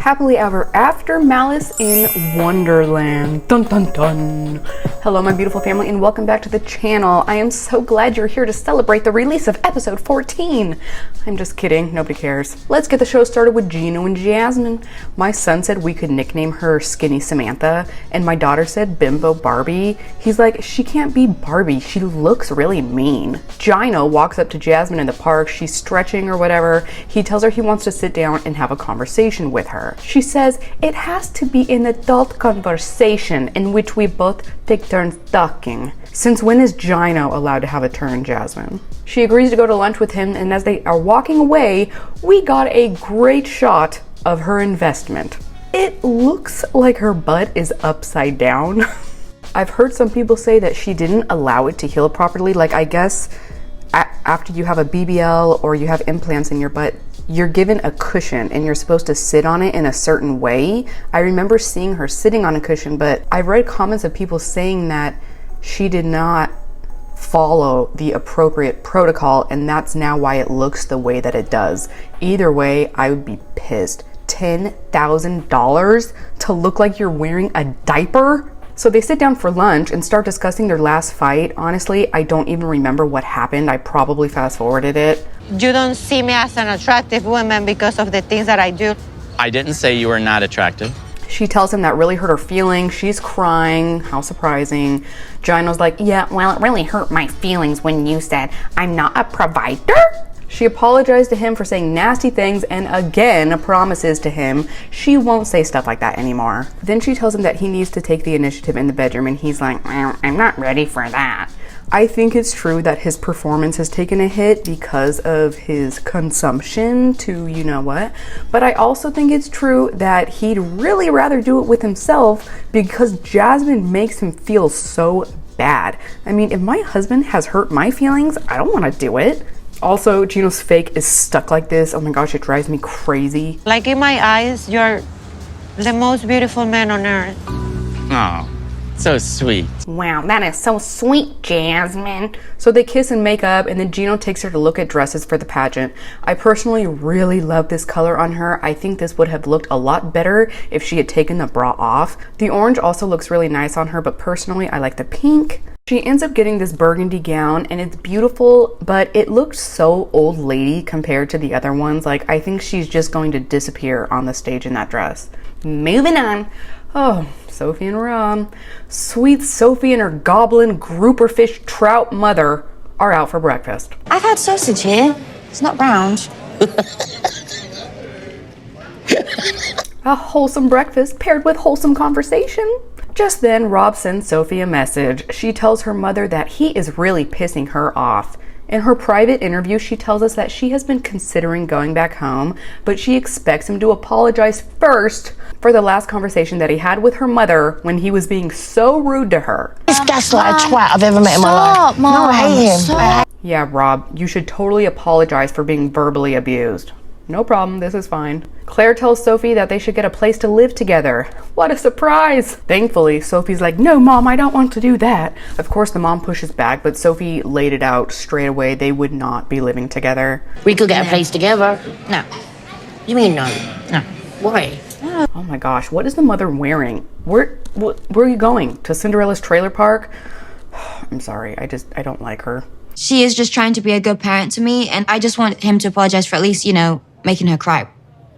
Happily ever after, malice in Wonderland. Dun dun dun. Hello my beautiful family and welcome back to the channel. I am so glad you're here to celebrate the release of episode 14. I'm just kidding, nobody cares. Let's get the show started with Gino and Jasmine. My son said we could nickname her Skinny Samantha and my daughter said Bimbo Barbie. He's like, she can't be Barbie, she looks really mean. Gino walks up to Jasmine in the park, she's stretching or whatever. He tells her he wants to sit down and have a conversation with her. She says it has to be an adult conversation in which we both take turns talking. Since when is Gino allowed to have a turn, Jasmine? She agrees to go to lunch with him, and as they are walking away, we got a great shot of her investment. It looks like her butt is upside down. I've heard some people say that she didn't allow it to heal properly. Like, I guess after you have a BBL or you have implants in your butt, you're given a cushion and you're supposed to sit on it in a certain way. I remember seeing her sitting on a cushion, but I've read comments of people saying that she did not follow the appropriate protocol, and that's now why it looks the way that it does. Either way, I would be pissed. $10,000 to look like you're wearing a diaper? So they sit down for lunch and start discussing their last fight. Honestly, I don't even remember what happened. I probably fast forwarded it. You don't see me as an attractive woman because of the things that I do. I didn't say you were not attractive. She tells him that really hurt her feelings. She's crying. How surprising. Gino's like, yeah, well, it really hurt my feelings when you said I'm not a provider. She apologized to him for saying nasty things and again promises to him she won't say stuff like that anymore. Then she tells him that he needs to take the initiative in the bedroom and he's like, well, I'm not ready for that. I think it's true that his performance has taken a hit because of his consumption to you know what, but I also think it's true that he'd really rather do it with himself because Jasmine makes him feel so bad. I mean, if my husband has hurt my feelings, I don't want to do it. Also, Gino's fake is stuck like this. Oh my gosh, it drives me crazy. Like in my eyes, you're the most beautiful man on earth. Oh, so sweet. Wow, that is so sweet, Jasmine. So they kiss and make up, and then Gino takes her to look at dresses for the pageant. I personally really love this color on her. I think this would have looked a lot better if she had taken the bra off. The orange also looks really nice on her, but personally, I like the pink. She ends up getting this burgundy gown and it's beautiful, but it looks so old lady compared to the other ones. Like, I think she's just going to disappear on the stage in that dress. Moving on. Oh, Sophie and Rob. Sweet Sophie and her goblin grouper fish trout mother are out for breakfast. I've had sausage here. It's not round. A wholesome breakfast paired with wholesome conversation. Just then, Rob sends Sophie a message. She tells her mother that he is really pissing her off. In her private interview, she tells us that she has been considering going back home, but she expects him to apologize first for the last conversation that he had with her mother when he was being so rude to her. This gaslight twat I've ever met in my life. Mom. No, I hate him. Stop. Yeah, Rob, you should totally apologize for being verbally abused. No problem, this is fine. Claire tells Sophie that they should get a place to live together. What a surprise! Thankfully, Sophie's like, no, Mom, I don't want to do that. Of course, the mom pushes back, but Sophie laid it out straight away. They would not be living together. We could get a place together. No. You mean no? No. Why? Oh my gosh, what is the mother wearing? Where are you going? To Cinderella's trailer park? I'm sorry, I don't like her. She is just trying to be a good parent to me, and I just want him to apologize for at least, making her cry.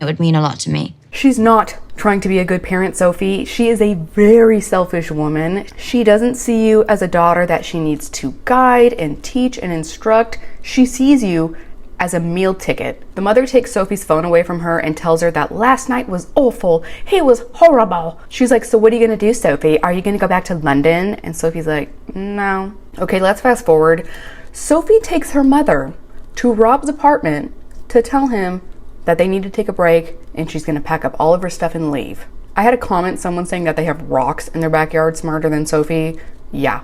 It would mean a lot to me. She's not trying to be a good parent, Sophie. She is a very selfish woman. She doesn't see you as a daughter that she needs to guide and teach and instruct. She sees you as a meal ticket. The mother takes Sophie's phone away from her and tells her that last night was awful. He was horrible. She's like, so what are you gonna do, Sophie? Are you gonna go back to London? And Sophie's like, no. Okay, let's fast forward. Sophie takes her mother to Rob's apartment to tell him that they need to take a break and she's gonna pack up all of her stuff and leave. I had a comment, someone saying that they have rocks in their backyard smarter than Sophie. Yeah,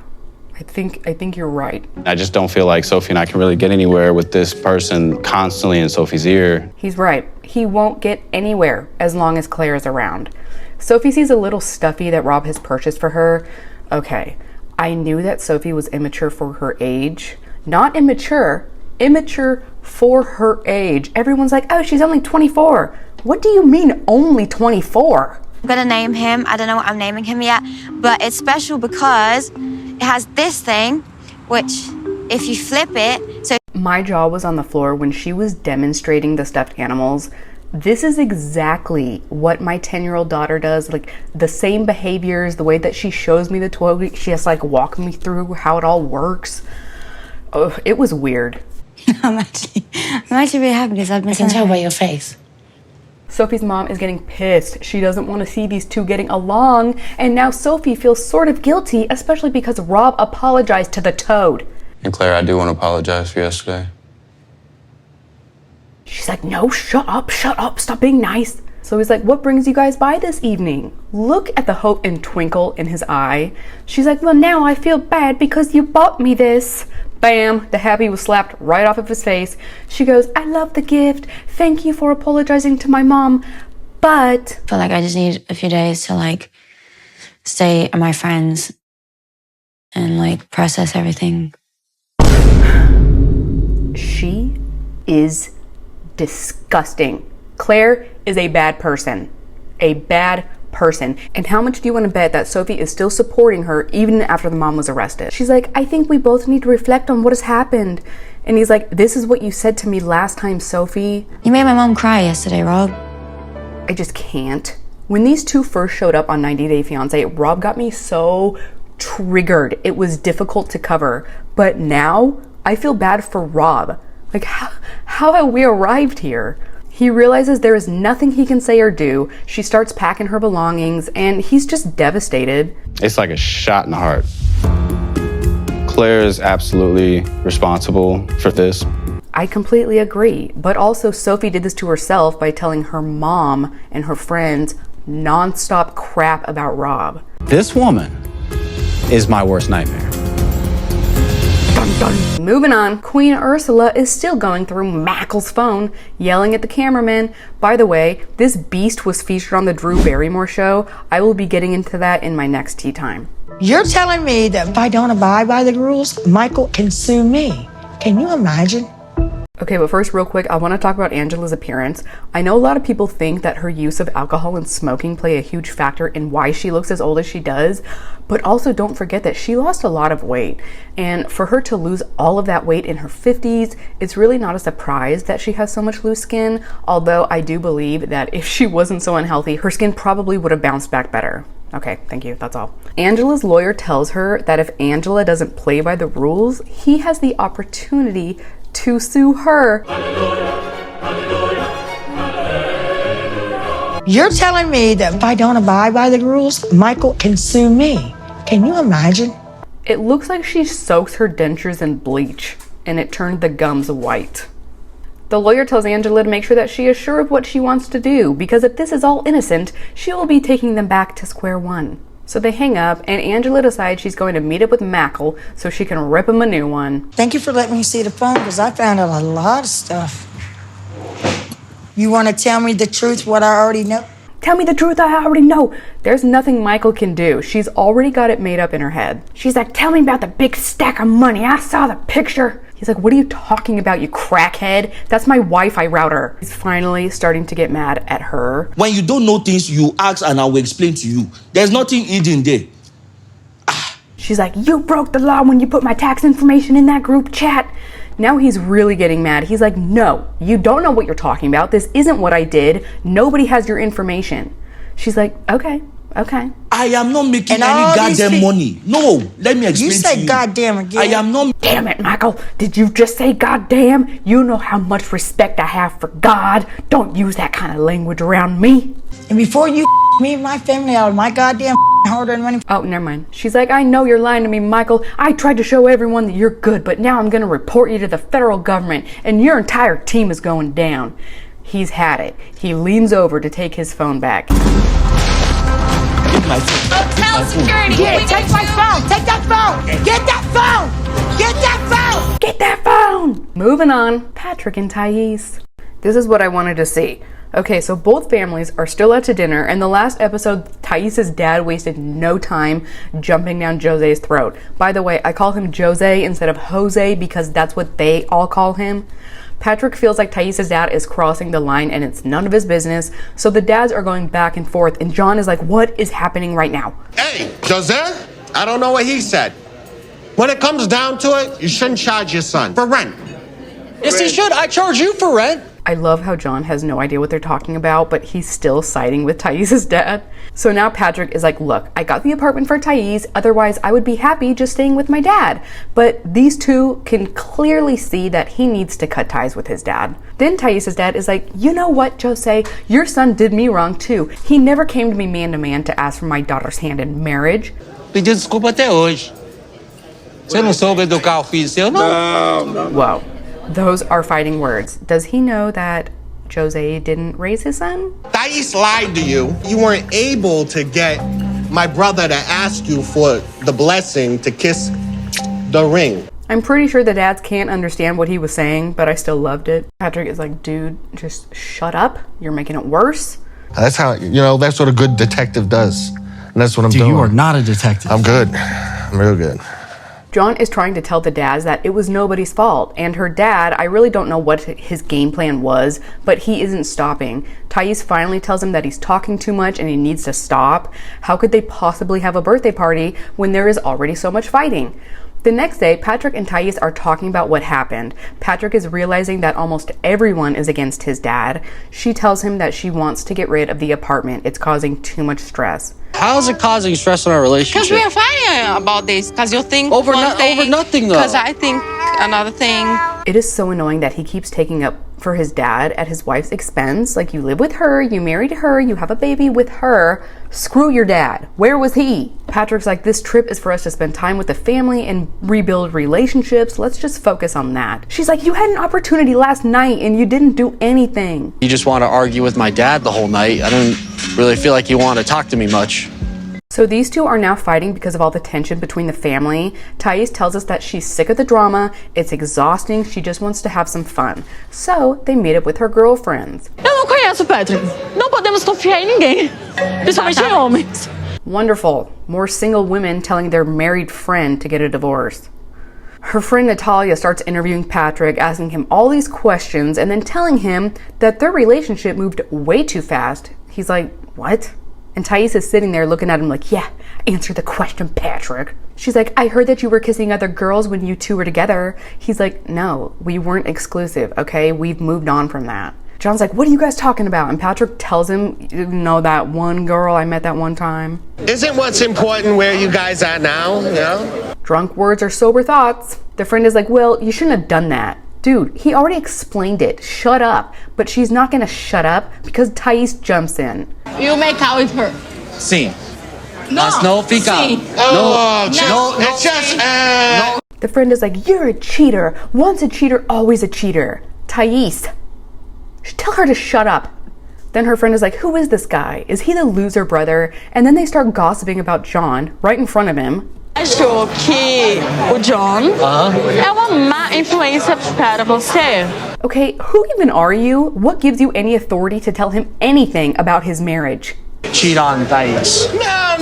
I think you're right. I just don't feel like Sophie and I can really get anywhere with this person constantly in Sophie's ear. He's right. He won't get anywhere as long as Claire is around. Sophie sees a little stuffy that Rob has purchased for her. Okay, I knew that Sophie was immature for her age. Not immature for her age. Everyone's like, oh, she's only 24. What do you mean only 24? I'm gonna name him. I don't know what I'm naming him yet, but it's special because it has this thing, which if you flip it, so my jaw was on the floor when she was demonstrating the stuffed animals. This is exactly what my 10-year-old daughter does. Like the same behaviors, the way that she shows me the toy, she has to like walk me through how it all works. Oh, it was weird. I'm actually really happy because I've been I can tell by your face. Sophie's mom is getting pissed. She doesn't want to see these two getting along. And now Sophie feels sort of guilty, especially because Rob apologized to the toad. And Claire, I do want to apologize for yesterday. She's like, no, shut up, stop being nice. So he's like, what brings you guys by this evening? Look at the hope and twinkle in his eye. She's like, well, now I feel bad because you bought me this. Bam, the happy was slapped right off of his face. She goes, I love the gift. Thank you for apologizing to my mom, but... I feel like I just need a few days to like stay at my friends and like process everything. She is disgusting. Claire is a bad person. A bad person. And how much do you want to bet that Sophie is still supporting her even after the mom was arrested? She's like, I think we both need to reflect on what has happened. And he's like, this is what you said to me last time, Sophie. You made my mom cry yesterday, Rob. I just can't. When these two first showed up on 90 Day Fiance, Rob got me so triggered. It was difficult to cover. But now I feel bad for Rob. Like, how have we arrived here? He realizes there is nothing he can say or do. She starts packing her belongings, and he's just devastated. It's like a shot in the heart. Claire is absolutely responsible for this. I completely agree. But also, Sophie did this to herself by telling her mom and her friends nonstop crap about Rob. This woman is my worst nightmare. Dun, dun. Moving on, Queen Ursula is still going through Mackel's phone, yelling at the cameraman. By the way, this beast was featured on the Drew Barrymore show. I will be getting into that in my next tea time. You're telling me that if I don't abide by the rules, Mackel can sue me. Can you imagine? Okay, but first, real quick, I want to talk about Angela's appearance. I know a lot of people think that her use of alcohol and smoking play a huge factor in why she looks as old as she does, but also don't forget that she lost a lot of weight. And for her to lose all of that weight in her 50s, it's really not a surprise that she has so much loose skin, although I do believe that if she wasn't so unhealthy, her skin probably would have bounced back better. Okay, thank you, that's all. Angela's lawyer tells her that if Angela doesn't play by the rules, he has the opportunity to sue her. You're telling me that if I don't abide by the rules, Mackel can sue me. Can you imagine? It looks like she soaks her dentures in bleach, and it turned the gums white. The lawyer tells Angela to make sure that she is sure of what she wants to do, because if this is all innocent, she will be taking them back to square one. So they hang up, and Angela decides she's going to meet up with Mackel so she can rip him a new one. Thank you for letting me see the phone, because I found out a lot of stuff. You want to tell me the truth, what I already know? Tell me the truth, I already know. There's nothing Mackel can do. She's already got it made up in her head. She's like, tell me about the big stack of money. I saw the picture. He's like, what are you talking about, you crackhead? That's my Wi-Fi router. He's finally starting to get mad at her. When you don't know things, you ask and I will explain to you. There's nothing hidden there. She's like, you broke the law when you put my tax information in that group chat. Now he's really getting mad. He's like, no, you don't know what you're talking about. This isn't what I did. Nobody has your information. She's like, okay. I am not making And any all these goddamn people- money. No, let me explain You to say you. goddamn again. I am not. Damn it, Mackel. Did you just say goddamn? You know how much respect I have for God. Don't use that kind of language around me. And before you me and my family out of my goddamn hard-earned money. Oh, never mind. She's like, I know you're lying to me, Mackel. I tried to show everyone that you're good, but now I'm going to report you to the federal government, and your entire team is going down. He's had it. He leans over to take his phone back. Hotel security. Yeah, take my phone. Take that phone. Get that phone. Get that phone. Get that phone! Moving on, Patrick and Thais. This is what I wanted to see. Okay, so both families are still out to dinner, and the last episode, Thais' dad wasted no time jumping down Jose's throat. By the way, I call him Jose instead of Jose because that's what they all call him. Patrick feels like Thesa's dad is crossing the line and it's none of his business, so the dads are going back and forth, and John is like, what is happening right now? Hey, Jose, I don't know what he said. When it comes down to it, you shouldn't charge your son for rent. Yes, he should. I charge you for rent. I love how John has no idea what they're talking about, but he's still siding with Thesa's dad. So now Patrick is like, look, I got the apartment for Thais, otherwise I would be happy just staying with my dad. But these two can clearly see that he needs to cut ties with his dad. Then Thesa's dad is like, you know what, Jose, your son did me wrong too. He never came to me man to man to ask for my daughter's hand in marriage. Pedi desculpa até hoje. Você não soube educar o filho seu, não? Whoa. Those are fighting words. Does he know that Jose didn't raise his son? Thais lied to you. You weren't able to get my brother to ask you for the blessing to kiss the ring. I'm pretty sure the dads can't understand what he was saying, but I still loved it. Patrick is like, dude, just shut up. You're making it worse. That's how, that's what a good detective does. And that's what I'm doing. You are not a detective. I'm good. I'm real good. John is trying to tell the dads that it was nobody's fault, and her dad, I really don't know what his game plan was, but he isn't stopping. Thais finally tells him that he's talking too much and he needs to stop. How could they possibly have a birthday party when there is already so much fighting? The next day, Patrick and Thais are talking about what happened. Patrick is realizing that almost everyone is against his dad. She tells him that she wants to get rid of the apartment. It's causing too much stress. How is it causing stress in our relationship? Because we are fighting about this. Because you think over one thing, over nothing, though. Because I think another thing. It is so annoying that he keeps taking up for his dad at his wife's expense. Like, you live with her, you married her, you have a baby with her. Screw your dad. Where was he? Patrick's like, this trip is for us to spend time with the family and rebuild relationships. Let's just focus on that. She's like, you had an opportunity last night and you didn't do anything. You just want to argue with my dad the whole night. I don't really feel like you want to talk to me much. So these two are now fighting because of all the tension between the family. Thais tells us that she's sick of the drama, it's exhausting, she just wants to have some fun. So they meet up with her girlfriends. Eu não conheço, Patrick. Não podemos confiar em ninguém, principalmente em homens. Wonderful. More single women telling their married friend to get a divorce. Her friend Natalia starts interviewing Patrick, asking him all these questions, and then telling him that their relationship moved way too fast. He's like, what? And Thais is sitting there looking at him like, yeah, answer the question, Patrick. She's like, I heard that you were kissing other girls when you two were together. He's like, no, we weren't exclusive, okay? We've moved on from that. John's like, what are you guys talking about? And Patrick tells him, you know, that one girl I met that one time. Isn't what's important where you guys are now, you know? Drunk words are sober thoughts. The friend is like, well, you shouldn't have done that. Dude, he already explained it. Shut up. But she's not gonna shut up because Thais jumps in. You make out with her. Sim. No. Não fica. Sim. Oh, No. it's just, No. The friend is like, you're a cheater. Once a cheater, always a cheater. Thais, tell her to shut up. Then her friend is like, who is this guy? Is he the loser brother? And then they start gossiping about John right in front of him. Acho que o John é uma má influência para você. Okay, who even are you? What gives you any authority to tell him anything about his marriage? Cheat on Thais. No.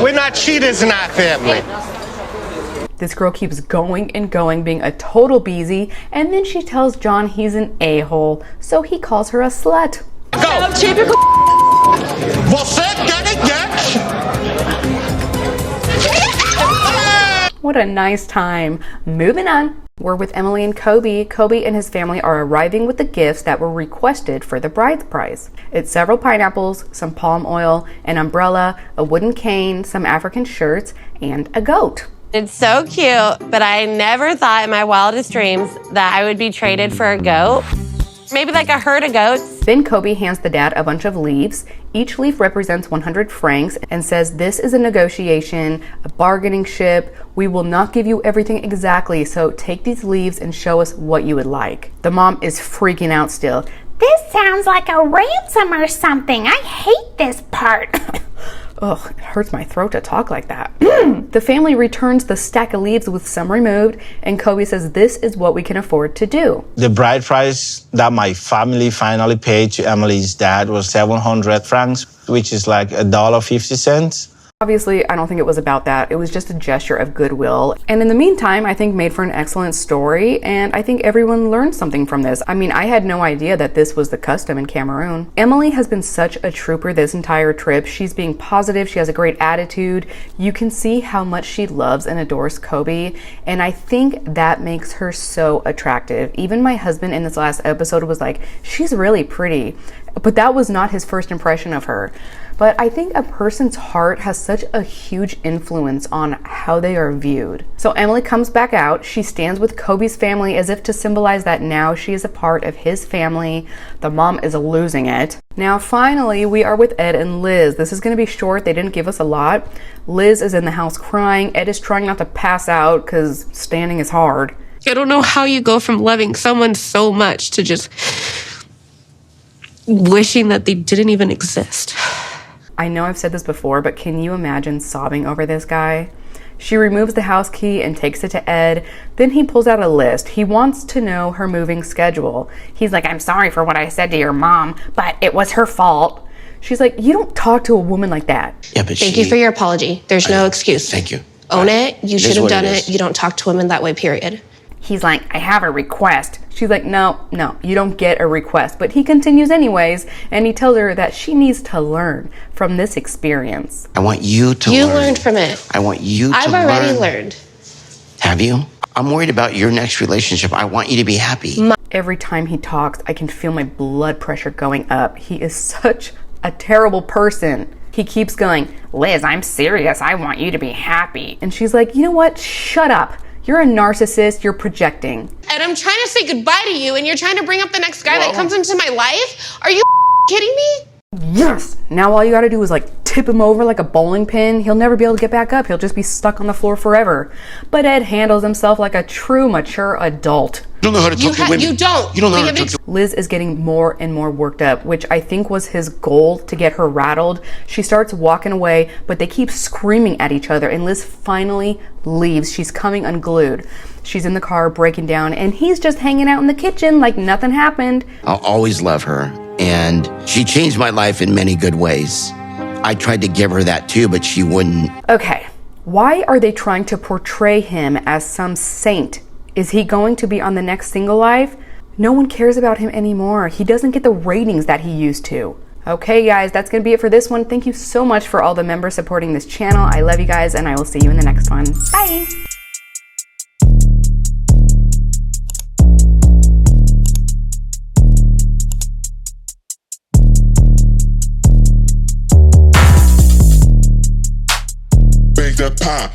We're not cheaters in our family. This girl keeps going and going, being a total beezy, and then she tells John he's an a-hole, so he calls her a slut. É o típico. Você quer get? What a nice time. Moving on. We're with Emily and Kobe. Kobe and his family are arriving with the gifts that were requested for the bride's price. It's several pineapples, some palm oil, an umbrella, a wooden cane, some African shirts, and a goat. It's so cute, but I never thought in my wildest dreams that I would be traded for a goat. Maybe like a herd of goats. Then Kobe hands the dad a bunch of leaves. Each leaf represents 100 francs and says, this is a negotiation, a bargaining chip. We will not give you everything exactly, so take these leaves and show us what you would like. The mom is freaking out still. This sounds like a ransom or something. I hate this part. Ugh, it hurts my throat to talk like that. The family returns the stack of leaves with some removed, and Kobe says this is what we can afford to do. The bride price that my family finally paid to Emily's dad was 700 francs, which is like $1.50. Obviously, I don't think it was about that. It was just a gesture of goodwill. And in the meantime, I think made for an excellent story, and I think everyone learned something from this. I mean, I had no idea that this was the custom in Cameroon. Emily has been such a trooper this entire trip. She's being positive, she has a great attitude. You can see how much she loves and adores Kobe, and I think that makes her so attractive. Even my husband in this last episode was like, she's really pretty. But that was not his first impression of her. But I think a person's heart has such a huge influence on how they are viewed. So Emily comes back out. She stands with Kobe's family as if to symbolize that now she is a part of his family. The mom is losing it. Now finally, we are with Ed and Liz. This is going to be short. They didn't give us a lot. Liz is in the house crying. Ed is trying not to pass out because standing is hard. I don't know how you go from loving someone so much to just wishing that they didn't even exist. I know I've said this before, but can you imagine sobbing over this guy? She removes the house key and takes it to Ed. Then he pulls out a list. He wants to know her moving schedule. He's like, I'm sorry for what I said to your mom, but it was her fault. She's like, you don't talk to a woman like that. Yeah, but Thank you for your apology. There's no excuse. Thank you. Own it. You should have done it. You don't talk to women that way, period. He's like, I have a request. She's like, no, you don't get a request. But he continues anyways, and he tells her that she needs to learn from this experience. I want you to You learn. learned from it. I want you to learn. I've already learned. Have you? I'm worried about your next relationship. I want you to be happy. Every time he talks, I can feel my blood pressure going up. He is such a terrible person. He keeps going, Liz, I'm serious. I want you to be happy. And she's like, you know what? Shut up. You're a narcissist. You're projecting. And I'm trying to say goodbye to you, and you're trying to bring up the next guy that comes into my life? Are you kidding me? Yes! Now all you gotta do is like tip him over like a bowling pin. He'll never be able to get back up. He'll just be stuck on the floor forever. But Ed handles himself like a true mature adult. You don't know how to talk to women. You don't. You don't know how to talk to Liz is getting more and more worked up, which I think was his goal to get her rattled. She starts walking away, but they keep screaming at each other, and Liz finally leaves. She's coming unglued. She's in the car breaking down, and he's just hanging out in the kitchen like nothing happened. I'll always love her, and she changed my life in many good ways. I tried to give her that too, but she wouldn't. Okay, why are they trying to portray him as some saint? Is he going to be on the next Single Life? No one cares about him anymore. He doesn't get the ratings that he used to. Okay, guys, that's going to be it for this one. Thank you so much for all the members supporting this channel. I love you guys, and I will see you in the next one. Bye! Bake that pop.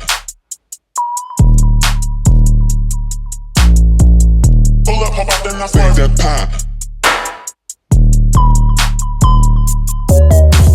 Pull up my button, I bake that pop.